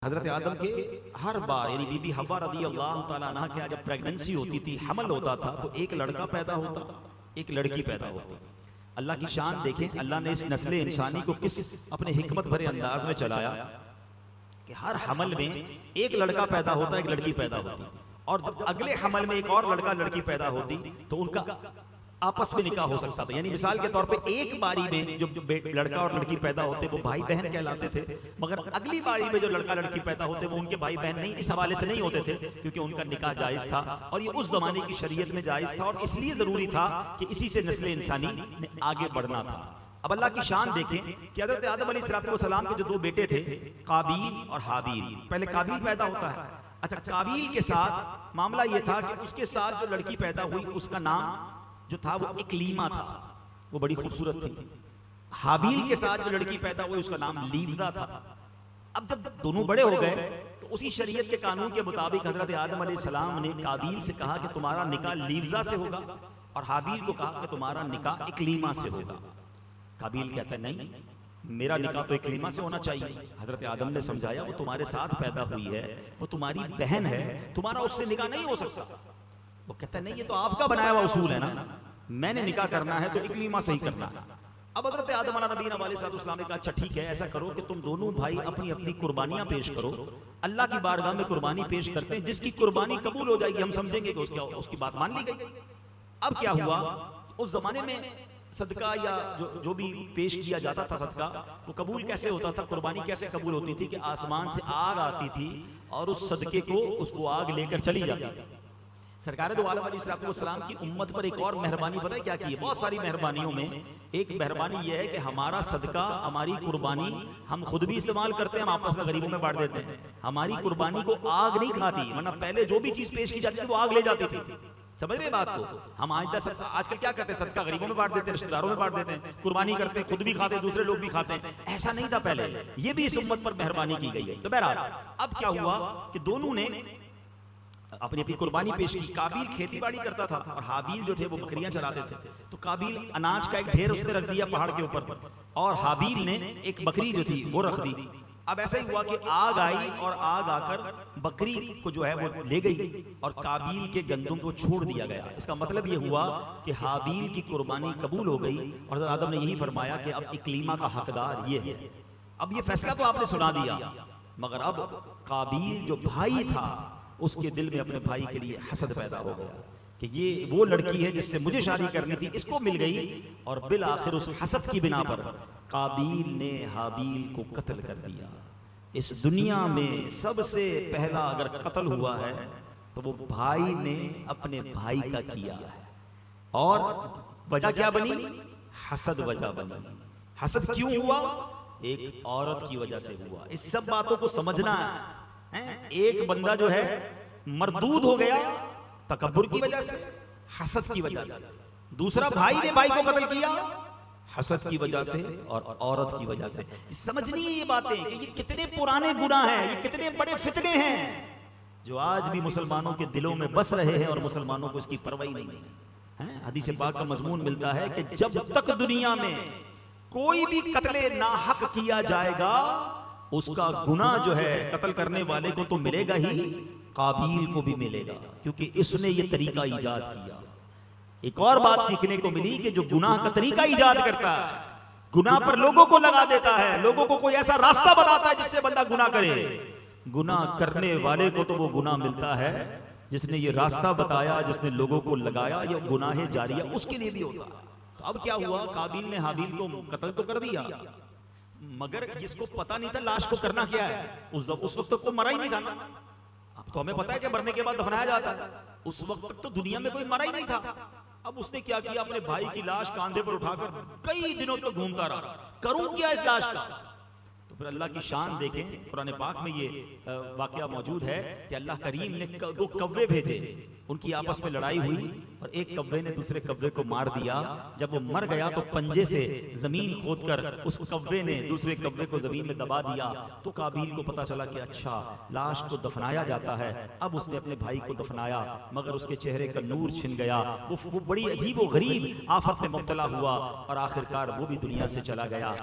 حضرت آدم کے ہر بار یعنی بی بی حوا رضی اللہ تعالیٰ عنہ کے جب پریگننسی ہوتی تھی، حمل ہوتا تھا، تو ایک لڑکا پیدا ہوتا، ایک لڑکی پیدا ہوتی۔ اللہ کی شان دیکھیں، اللہ نے اس نسل انسانی کو کس اپنے حکمت بھرے انداز میں چلایا کہ ہر حمل میں ایک لڑکا پیدا ہوتا، ایک لڑکی پیدا ہوتی، اور جب اگلے حمل میں ایک اور لڑکا لڑکی پیدا ہوتی تو ان کا آپس میں نکاح ہو سکتا تھا۔ یعنی مثال کے طور پہ ایک باری میں جو لڑکا اور لڑکی پیدا ہوتے وہ بھائی بہن کہلاتے تھے، مگر اگلی باری میں جو لڑکا لڑکی پیدا ہوتے وہ ان کے بھائی بہن نہیں، اس حوالے سے نہیں ہوتے تھے کیونکہ ان کا نکاح جائز تھا، اور یہ اس زمانے کی شریعت میں جائز تھا، اور اس لیے ضروری تھا کہ اسی سے نسل انسانی نے آگے بڑھنا تھا۔ اب اللہ کی شان دیکھیں کہ حضرت آدم علیہ السلام کے جو دو بیٹے تھے، قابیل اور حابیل، پہلے قابیل پیدا ہوتا ہے۔ اچھا، قابیل کے ساتھ معاملہ یہ تھا کہ اس کے ساتھ جو لڑکی پیدا ہوئی اس کا نام جو تھا وہ اکلیمہ تھا، وہ بڑی خوبصورت تھی۔ حابیل کے ساتھ جو لڑکی پیدا ہوئی اس کا نام لیوزا تھا۔ اب جب دونوں بڑے ہو گئے تو اسی شریعت کے قانون کے مطابق حضرت آدم علیہ السلام نے قابیل سے کہا کہ تمہارا نکاح لیوزا سے ہوگا، اور حابیل کو کہا کہ تمہارا نکاح اکلیمہ سے ہوگا۔ قابیل کہتا ہے نہیں، میرا نکاح تو اکلیمہ سے ہونا چاہیے۔ حضرت آدم نے سمجھایا وہ تمہارے ساتھ پیدا ہوئی ہے، وہ تمہاری بہن ہے، تمہارا اس سے نکاح نہیں ہو سکتا۔ وہ کہتا ہے نہیں، یہ تو آپ کا بنایا ہوا اصول ہے نا، میں نے نکاح کرنا ہے تو اکلیمہ سے ہی کرنا ہے۔ اب حضرت آدم علیہ نبینا علیہ السلام نے کہا اچھا ٹھیک ہے، ایسا کرو کہ تم دونوں بھائی اپنی اپنی قربانیاں پیش کرو، اللہ کی بارگاہ میں قربانی پیش کرتے ہیں، جس کی قربانی قبول ہو جائے گی ہم سمجھیں گے کہ اس کی بات مان لی گئی۔ اب کیا ہوا، اس زمانے میں صدقہ یا جو بھی پیش کیا جاتا تھا صدقہ، وہ قبول کیسے ہوتا تھا، قربانی کیسے قبول ہوتی تھی کہ آسمان سے آگ آتی تھی اور اس صدقے کو اس کو آگ لے کر چلی جاتی تھی۔ سرکار دو عالم علیہ السلام کی امت پر ایک اور مہربانی پتہ ہے کیا کی ہے؟ بہت ساری مہربانیوں میں ایک مہربانی یہ ہے کہ ہمارا صدقہ، ہماری قربانی ہم خود بھی استعمال کرتے ہیں، ہم آپس میں غریبوں میں بانٹ دیتے ہیں۔ ہماری قربانی کو آگ نہیں کھاتی، ورنہ پہلے جو بھی چیز پیش کی جاتی تھی وہ آگ لے جاتی تھی۔ سمجھ رہے بات کو؟ ہم آج کل کیا کرتے ہیں، صدقہ غریبوں میں بانٹ دیتے ہیں، رشتہ داروں میں بانٹ دیتے ہیں، قربانی کرتے ہیں، خود بھی کھاتے ہیں، دوسرے لوگ بھی کھاتے ہیں۔ ایسا نہیں تھا پہلے، یہ بھی اس امت پر مہربانی کی گئی ہے۔ تو بہرحال اب کیا ہوا کہ دونوں نے اپنی اپنی قربانی پیش کی۔ قابیل کھیتی باڑی کرتا تھا اور حابیل جو تھے وہ بکریاں چراتے تھے، تو قابیل اناج کا ایک ڈھیر اس نے رکھ دیا پہاڑ کے اوپر، اور حابیل نے ایک بکری جو تھی وہ رکھ دی۔ اب ایسا ہی ہوا کہ آگ آئی اور آگ آ کر بکری کو جو ہے وہ لے گئی اور قابیل کے گندم کو چھوڑ دیا گیا۔ اس کا مطلب یہ ہوا کہ حابیل کی قربانی قبول ہو گئی، اور حضرت آدم نے یہی فرمایا کہ اب اکلیمہ کا حقدار یہ ہے۔ اب یہ فیصلہ تو آپ نے سنا دیا، مگر اب قابیل جو بھائی تھا اس کے دل میں اپنے بھائی کے لیے حسد پیدا ہو گیا کہ یہ وہ لڑکی ہے جس سے مجھے شادی کرنی تھی، اس کو مل گئی، اور بالآخر اس حسد کی بنا پر قابیل نے حابیل کو قتل کر دیا۔ اس دنیا میں سب سے پہلا اگر قتل ہوا ہے تو وہ بھائی نے اپنے بھائی کا کیا ہے، اور وجہ کیا بنی؟ حسد وجہ بنی۔ حسد کیوں ہوا؟ ایک عورت کی وجہ سے ہوا۔ اس سب باتوں کو سمجھنا ہے۔ ایک بندہ جو ہے مردود ہو گیا تکبر کی وجہ سے، حسد کی وجہ سے۔ دوسرا بھائی نے بھائی کو قتل کیا حسد کی وجہ سے اور عورت کی وجہ سے۔ سمجھنی ہے یہ باتیں کہ یہ کتنے پرانے گناہ ہیں، یہ کتنے بڑے فتنے ہیں جو آج بھی مسلمانوں کے دلوں میں بس رہے ہیں، اور مسلمانوں کو اس کی پرواہ نہیں ہے۔ حدیث پاک کا مضمون ملتا ہے کہ جب تک دنیا میں کوئی بھی قتل ناحق کیا جائے گا اس کا گناہ جو ہے قتل کرنے والے کو تو ملے گا ہی، قابیل کو بھی ملے گا، کیونکہ اس نے یہ طریقہ ایجاد کیا۔ ایک اور بات سیکھنے کو ملی کہ جو گناہ کا طریقہ ایجاد کرتا ہے، گناہ پر لوگوں کو لگا دیتا ہے، لوگوں کو کوئی ایسا راستہ بتاتا ہے جس سے بندہ گناہ کرے، گناہ کرنے والے کو تو وہ گناہ ملتا ہے جس نے یہ راستہ بتایا، جس نے لوگوں کو لگایا، یہ گناہ جاریہ اس کے لیے بھی ہوتا ہے۔ تو اب کیا ہوا، قابیل نے حابیل کو قتل تو کر دیا، مگر جس کو پتا نہیں تھا لاش کو کرنا کیا ہے، اس وقت تک کو مرا ہی نہیں تھا نا۔ اب تو ہمیں پتا ہے کہ مرنے کے بعد دفنایا جاتا ہے، اس وقت تک تو دنیا میں کوئی مرا ہی نہیں تھا۔ اب اس نے کیا کیا، اپنے بھائی کی لاش کاندھے پر اٹھا کر کئی دنوں تک گھومتا رہا، کروں کیا اس لاش کا۔ تو پھر اللہ کی شان دیکھیں، قرآن پاک میں یہ واقعہ موجود ہے کہ اللہ کریم نے دو کوے بھیجے، ان کی آپس میں لڑائی ہوئی اور ایک کوے نے دوسرے کوے کو مار دیا۔ جب وہ مر گیا تو پنجے سے زمین کھود کر اس کوے نے دوسرے کوے کو زمین میں دبا دیا۔ تو قابیل کو پتا چلا کہ اچھا لاش کو دفنایا جاتا ہے۔ اب اس نے اپنے بھائی کو دفنایا، مگر اس کے چہرے کا نور چھن گیا، وہ بڑی عجیب و غریب آفت میں مبتلا ہوا، اور آخرکار وہ بھی دنیا سے چلا گیا۔